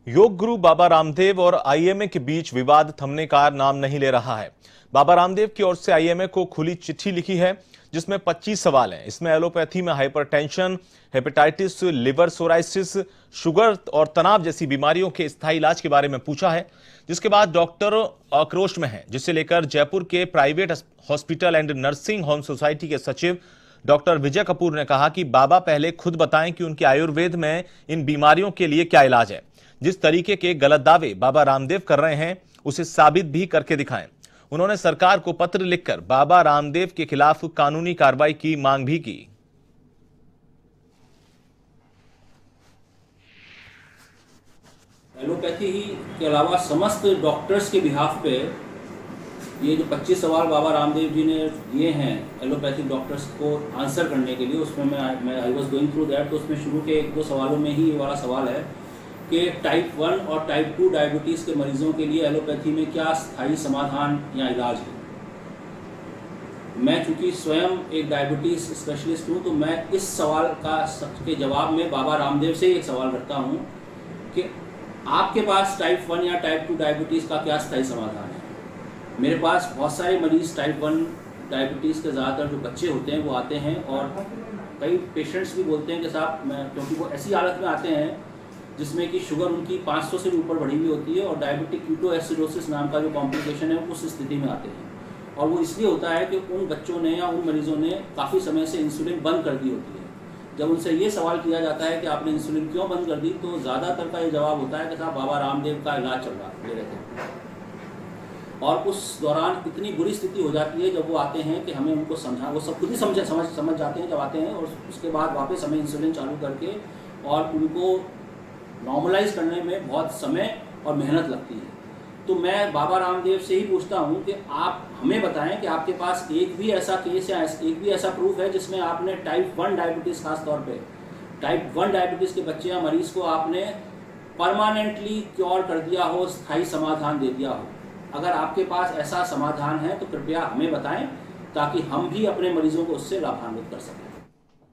योग गुरु बाबा रामदेव और आईएमए के बीच विवाद थमने का नाम नहीं ले रहा है। बाबा रामदेव की ओर से आईएमए को खुली चिट्ठी लिखी है जिसमें 25 सवाल हैं। इसमें एलोपैथी में hypertension, hepatitis, liver psoriasis, sugar और तनाव जैसी बीमारियों के स्थायी इलाज के बारे में पूछा है, जिसके बाद डॉक्टर आक्रोश में है, जिसे लेकर जयपुर के private hospital and nursing home society के सचिव डॉक्टर विजय कपूर ने कहा कि बाबा पहले खुद बताएं कि उनके आयुर्वेद में इन बीमारियों के लिए क्या इलाज है। जिस तरीके के गलत दावे बाबा रामदेव कर रहे हैं उसे साबित भी करके दिखाएं। उन्होंने सरकार को पत्र लिखकर बाबा रामदेव के खिलाफ कानूनी कार्रवाई की मांग भी की। एलोपैथी के अलावा समस्त डॉक्टर्स के बिहाफ पे ये जो 25 सवाल बाबा रामदेव जी ने दिए हैं एलोपैथिक डॉक्टर्स को आंसर करने के लिए, उसमें मैं I was going through that. तो उसमें शुरू के 1-2 सवालों में ही ये वाला सवाल है कि टाइप 1 और टाइप 2 डायबिटीज़ के मरीजों के लिए एलोपैथी में क्या स्थायी समाधान या इलाज है। मैं चूँकि स्वयं एक डायबिटीज़ स्पेशलिस्ट हूँ, तो मैं इस सवाल के जवाब में बाबा रामदेव से एक सवाल रखता हूँ कि आपके पास टाइप 1 या टाइप 2 डायबिटीज़ का क्या स्थायी समाधान है। मेरे पास बहुत सारे मरीज़ टाइप 1 डायबिटीज़ के ज़्यादातर जो बच्चे होते हैं वो आते हैं, और कई पेशेंट्स भी बोलते हैं कि साहब मैं, क्योंकि वो ऐसी हालत में आते हैं जिसमें कि शुगर उनकी 500 से भी ऊपर बढ़ी हुई होती है और डायबिटिक कीटोएसिडोसिस नाम का जो कॉम्प्लिकेशन है उस स्थिति में आते हैं। और वो इसलिए होता है कि उन बच्चों ने या उन मरीज़ों ने काफ़ी समय से इंसुलिन बंद कर दी होती है। जब उनसे ये सवाल किया जाता है कि आपने इंसुलिन क्यों बंद कर दी, तो ज़्यादातर का ये जवाब होता है कि साहब बाबा रामदेव का इलाज चल रहा ले रहे थे। और उस दौरान इतनी बुरी स्थिति हो जाती है जब वो आते हैं कि हमें उनको समझा, वो सब खुद ही समझ जाते हैं जब आते हैं, और उसके बाद वापस हमें इंसुलिन चालू करके और उनको नॉर्मलाइज करने में बहुत समय और मेहनत लगती है। तो मैं बाबा रामदेव से ही पूछता हूँ कि आप हमें बताएं कि आपके पास एक भी ऐसा केस या एक भी ऐसा प्रूफ है जिसमें आपने टाइप 1 डायबिटीज़, खास तौर पे टाइप 1 डायबिटीज़ के बच्चे या मरीज़ को आपने परमानेंटली क्योर कर दिया हो, स्थायी समाधान दे दिया हो। अगर आपके पास ऐसा समाधान है तो कृपया हमें बताएं ताकि हम भी अपने मरीजों को उससे लाभान्वित कर सकें।